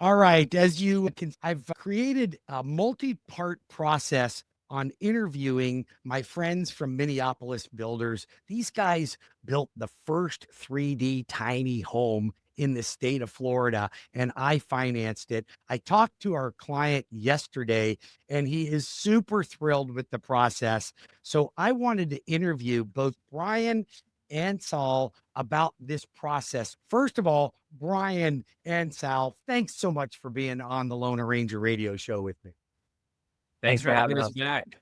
All right. As you can, I've created a multi-part process on interviewing my friends from Miniopolis Builders. These guys built the first 3D tiny home in the state of Florida, and I financed it. I talked to our client yesterday, and he is super thrilled with the process. So I wanted to interview both Brian and Sal about this process. First of all, Brian and Sal, thanks so much for being on the Lone Ranger radio show with me. Thanks for having us back.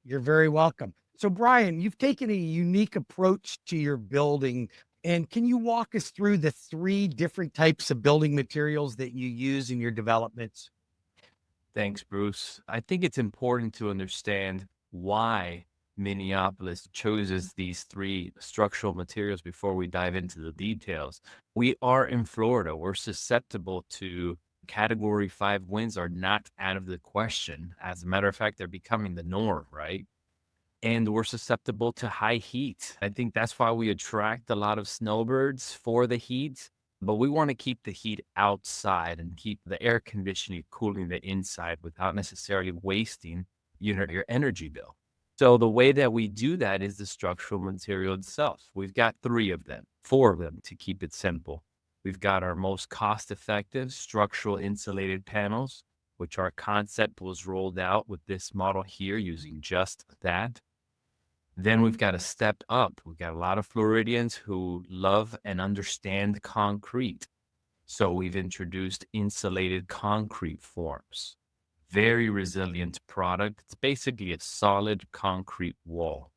You're very welcome. So, Brian, you've taken a unique approach to your building. And can you walk us through the three different types of building materials that you use in your developments? Thanks, Bruce. I think it's important to understand why Minneapolis chooses these three structural materials before we dive into the details. We are in Florida. We're susceptible to Category 5 winds are not out of the question. As a matter of fact, they're becoming the norm, right? And we're susceptible to high heat. I think that's why we attract a lot of snowbirds for the heat, but we want to keep the heat outside and keep the air conditioning cooling the inside without necessarily wasting, your energy bill. So the way that we do that is the structural material itself. We've got four of them to keep it simple. We've got our most cost-effective structural insulated panels, which our concept was rolled out with this model here using just that. Then we've got a step up. We've got a lot of Floridians who love and understand concrete. So we've introduced insulated concrete forms. Very resilient product. It's basically a solid concrete wall.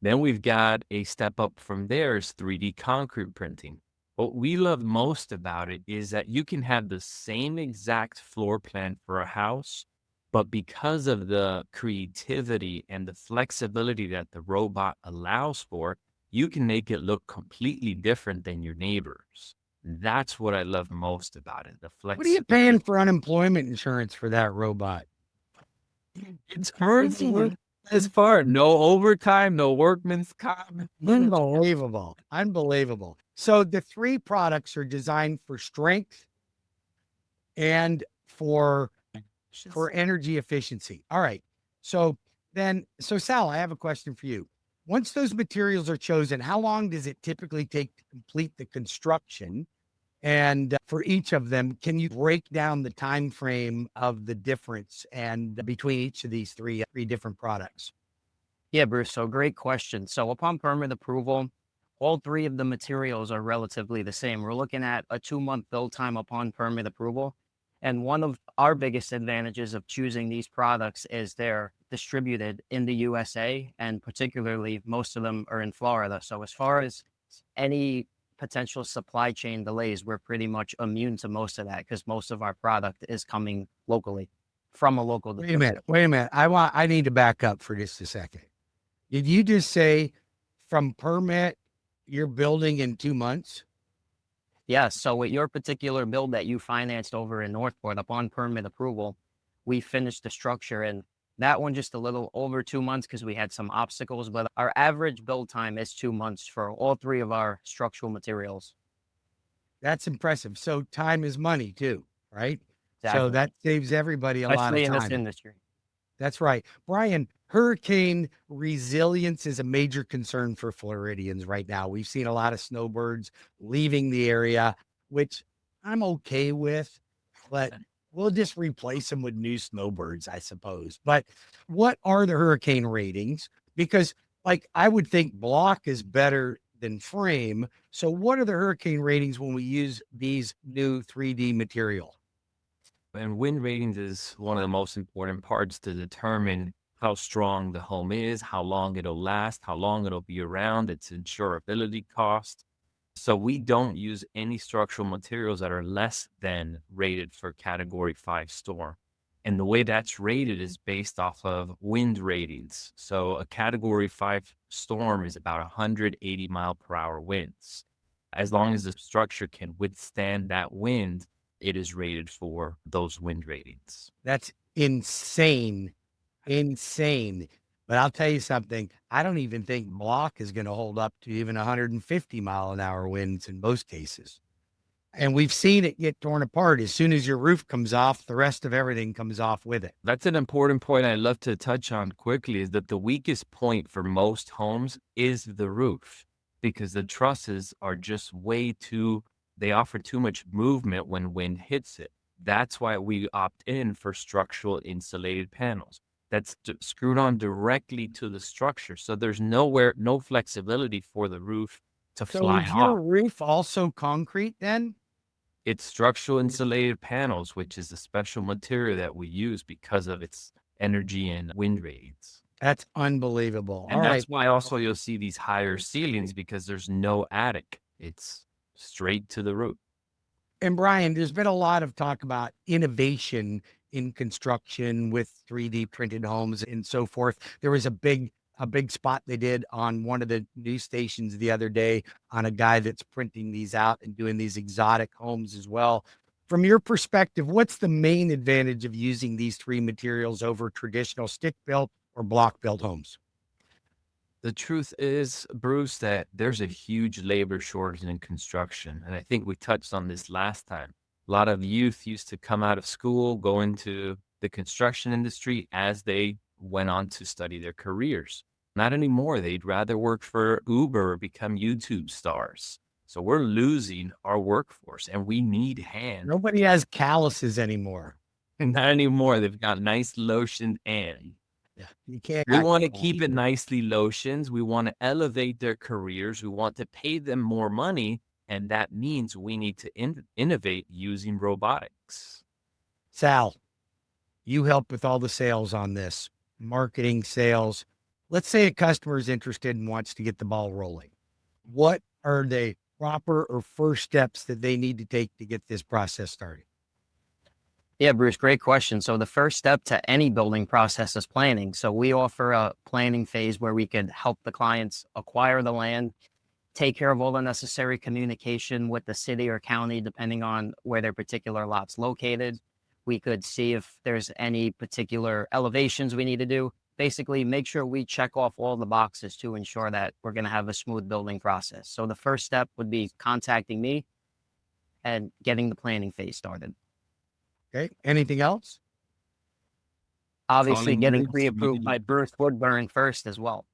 Then we've got a step up from there is 3D concrete printing. What we love most about it is that you can have the same exact floor plan for a house, but because of the creativity and the flexibility that the robot allows for, you can make it look completely different than your neighbors. That's what I love most about it. The What are you paying for unemployment insurance for that robot? It's hard as far. No overtime, no workman's comp. Unbelievable. Unbelievable. So the three products are designed for strength and for energy efficiency. All right. So Sal, I have a question for you. Once those materials are chosen, how long does it typically take to complete the construction? And for each of them, can you break down the time frame of the difference and between each of these three different products? Yeah, Bruce. So great question. So upon permit approval, all three of the materials are relatively the same. We're looking at a 2-month build time upon permit approval. And one of our biggest advantages of choosing these products is they're distributed in the USA, and particularly most of them are in Florida. So as far as any potential supply chain delays, we're pretty much immune to most of that because most of our product is coming locally from a local. Wait a minute. I need to back up for just a second. Did you just say from permit you're building in 2 months? Yeah. So with your particular build that you financed over in Northport, upon permit approval, we finished the structure, and that one just a little over 2 months because we had some obstacles, but our average build time is 2 months for all three of our structural materials. That's impressive. So time is money too, right? Exactly. So that saves everybody a lot of Especially time. in this industry. That's right. Brian, hurricane resilience is a major concern for Floridians right now. We've seen a lot of snowbirds leaving the area, which I'm okay with, but we'll just replace them with new snowbirds, I suppose. But what are the hurricane ratings? Because like I would think block is better than frame. So what are the hurricane ratings when we use these new 3D material? And wind ratings is one of the most important parts to determine how strong the home is, how long it'll last, how long it'll be around, its insurability cost. So we don't use any structural materials that are less than rated for Category 5 storm. And the way that's rated is based off of wind ratings. So a Category 5 storm is about 180 mile per hour winds. As long as the structure can withstand that wind, it is rated for those wind ratings. That's insane. Insane. But I'll tell you something, I don't even think block is going to hold up to even 150 mile an hour winds in most cases. And we've seen it get torn apart. As soon as your roof comes off, the rest of everything comes off with it. That's an important point I'd love to touch on quickly, is that the weakest point for most homes is the roof, because the trusses are just they offer too much movement when wind hits it. That's why we opt in for structural insulated panels. That's screwed on directly to the structure. So there's no flexibility for the roof to So fly is off. your roof also concrete then? It's structural insulated panels, which is a special material that we use because of its energy and wind ratings. That's unbelievable. All And right. that's why also you'll see these higher ceilings, because there's no attic. It's straight to the roof. And Brian, there's been a lot of talk about innovation in construction with 3D printed homes and so forth. There was a big spot they did on one of the news stations the other day on a guy that's printing these out and doing these exotic homes as well. From your perspective, what's the main advantage of using these three materials over traditional stick built or block built homes? The truth is, Bruce, that there's a huge labor shortage in construction. And I think we touched on this last time. A lot of youth used to come out of school, go into the construction industry as they went on to study their careers. Not anymore. They'd rather work for Uber or become YouTube stars. So we're losing our workforce, and we need hands. Nobody has calluses anymore. Not anymore. They've got nice lotion and Yeah, you can't. we want to keep it nicely lotions. We want to elevate their careers. We want to pay them more money. And that means we need to innovate using robotics. Sal, you help with all the sales on this, marketing, sales. Let's say a customer is interested and wants to get the ball rolling. What are the proper or first steps that they need to take to get this process started? Yeah, Bruce, great question. So the first step to any building process is planning. So we offer a planning phase where we could help the clients acquire the land, take care of all the necessary communication with the city or county, depending on where their particular lot's located. We could see if there's any particular elevations we need to do. Basically, make sure we check off all the boxes to ensure that we're going to have a smooth building process. So the first step would be contacting me and getting the planning phase started. Okay. Anything else? Obviously, Calling getting Bruce pre-approved by Bruce Woodburn first as well.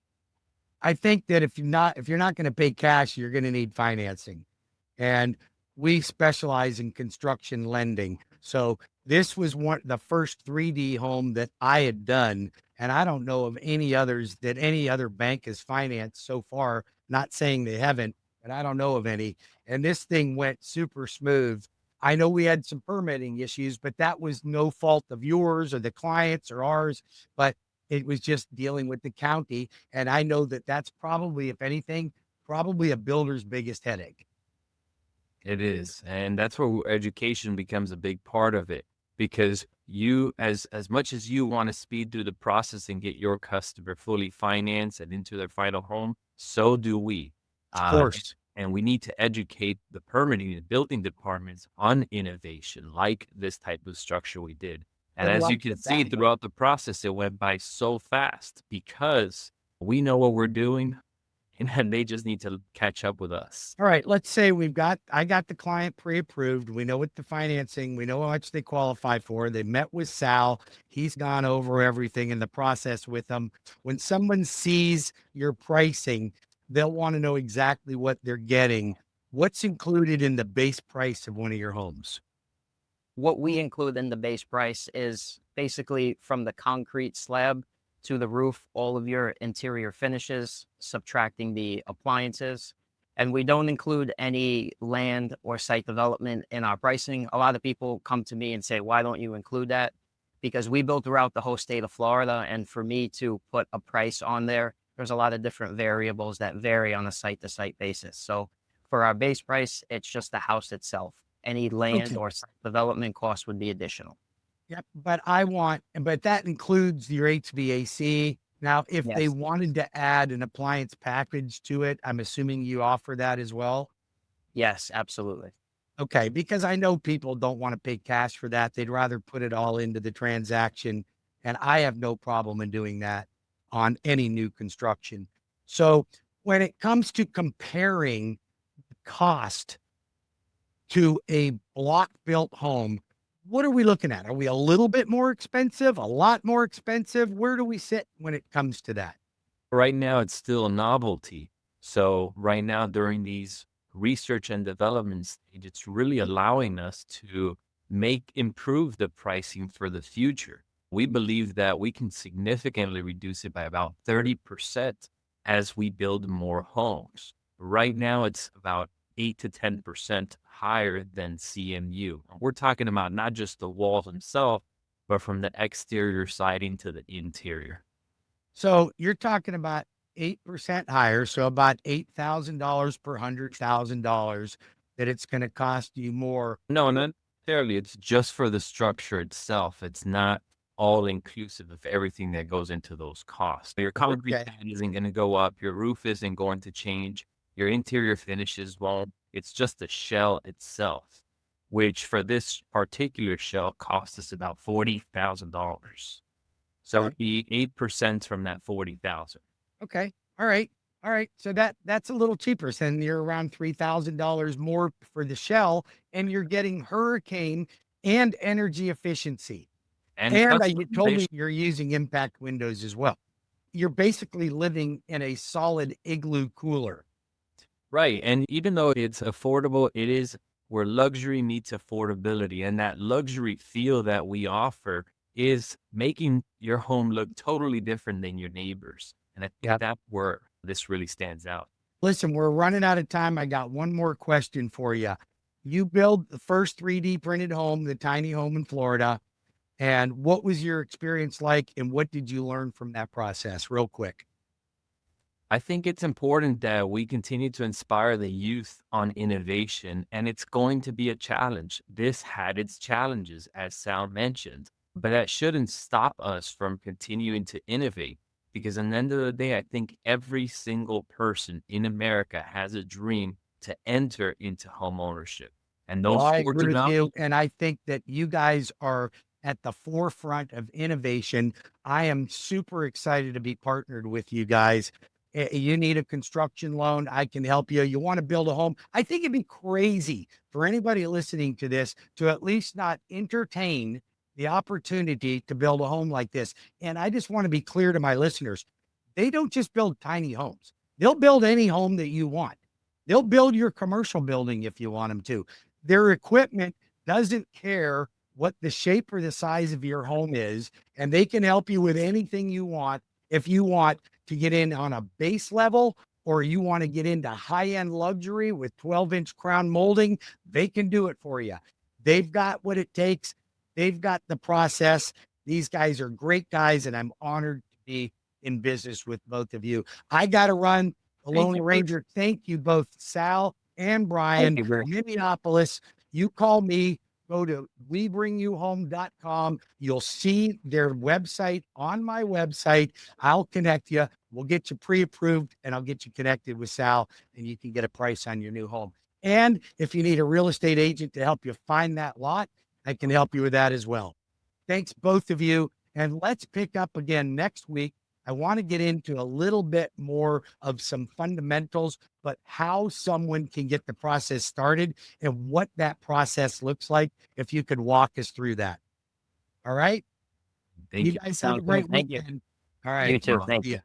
I think that if you're not going to pay cash, you're going to need financing. And we specialize in construction lending. So this was the first 3D home that I had done. And I don't know of any others that any other bank has financed so far. Not saying they haven't, but I don't know of any. And this thing went super smooth. I know we had some permitting issues, but that was no fault of yours or the clients or ours, but it was just dealing with the county. And I know that that's probably, if anything, probably a builder's biggest headache. It is. And that's where education becomes a big part of it, because you, as much as you want to speed through the process and get your customer fully financed and into their final home, so do we. Of course. And we need to educate the permitting and building departments on innovation, like this type of structure we did. And Good as luck you can with see that. throughout the process, it went by so fast because we know what we're doing, and they just need to catch up with us. All right. Let's say I got the client pre-approved. We know what the financing, we know how much they qualify for. They met with Sal. He's gone over everything in the process with them. When someone sees your pricing, they'll want to know exactly what they're getting. What's included in the base price of one of your homes? What we include in the base price is basically from the concrete slab to the roof, all of your interior finishes, subtracting the appliances. And we don't include any land or site development in our pricing. A lot of people come to me and say, why don't you include that? Because we build throughout the whole state of Florida. And for me to put a price on there, there's a lot of different variables that vary on a site to site basis. So for our base price, it's just the house itself. Any land Okay. or site development cost would be additional. Yep. But that includes your HVAC. Now, if they Yes. wanted to add an appliance package to it, I'm assuming you offer that as well. Yes, absolutely. Okay. Because I know people don't want to pay cash for that. They'd rather put it all into the transaction. And I have no problem in doing that on any new construction. So when it comes to comparing the cost to a block built home, what are we looking at? Are we a little bit more expensive, a lot more expensive? Where do we sit when it comes to that? Right now, it's still a novelty. So right now, during these research and development stage, it's really allowing us to improve the pricing for the future. We believe that we can significantly reduce it by about 30% as we build more homes. Right now, it's about 8 to 10% higher than CMU. We're talking about not just the walls themselves, but from the exterior siding to the interior. So you're talking about 8% higher. So about $8,000 per $100,000 that it's going to cost you more. No, not necessarily. It's just for the structure itself. It's not all inclusive of everything that goes into those costs. Your concrete Okay. pad isn't going to go up. Your roof isn't going to change. Your interior finishes won't. It's just the shell itself, which for this particular shell costs us about $40,000. So Okay. it'd be 8% from that 40,000. Okay. All right. All right. So that's a little cheaper. So then you're around $3,000 more for the shell, and you're getting hurricane and energy efficiency. And And you told me customization. you're using impact windows as well. You're basically living in a solid igloo cooler. Right. And even though it's affordable, it is where luxury meets affordability. And that luxury feel that we offer is making your home look totally different than your neighbors. And I think Yep. that's where this really stands out. Listen, we're running out of time. I got one more question for you. You build the first 3D printed home, the tiny home in Florida. And what was your experience like? And what did you learn from that process, real quick? I think it's important that we continue to inspire the youth on innovation, and it's going to be a challenge. This had its challenges, as Sal mentioned, but that shouldn't stop us from continuing to innovate. Because at the end of the day, I think every single person in America has a dream to enter into home ownership. And Well, those I four agree with developments. you. And I think that you guys are at the forefront of innovation. I am super excited to be partnered with you guys. You need a construction loan, I can help you. You want to build a home. I think it'd be crazy for anybody listening to this to at least not entertain the opportunity to build a home like this. And I just want to be clear to my listeners, they don't just build tiny homes. They'll build any home that you want. They'll build your commercial building if you want them to. Their equipment doesn't care what the shape or the size of your home is, and they can help you with anything you want. If you want to get in on a base level, or you want to get into high-end luxury with 12-inch crown molding, they can do it for you. They've got what it takes. They've got the process. These guys are great guys, and I'm honored to be in business with both of you. I got to run. The Thank Lone you. Ranger. Thank you both, Sal and Thank Brian. you, Bruce. Minneapolis. You call me. Go to webringyouhome.com. You'll see their website on my website. I'll connect you. We'll get you pre-approved, and I'll get you connected with Sal, and you can get a price on your new home. And if you need a real estate agent to help you find that lot, I can help you with that as well. Thanks, both of you. And let's pick up again next week. I want to get into a little bit more of some fundamentals, but how someone can get the process started and what that process looks like. If you could walk us through that. All right. Thank you. You guys have a Sounds good. great Thank you. weekend. All right. You too. Bye. Thank See you. ya.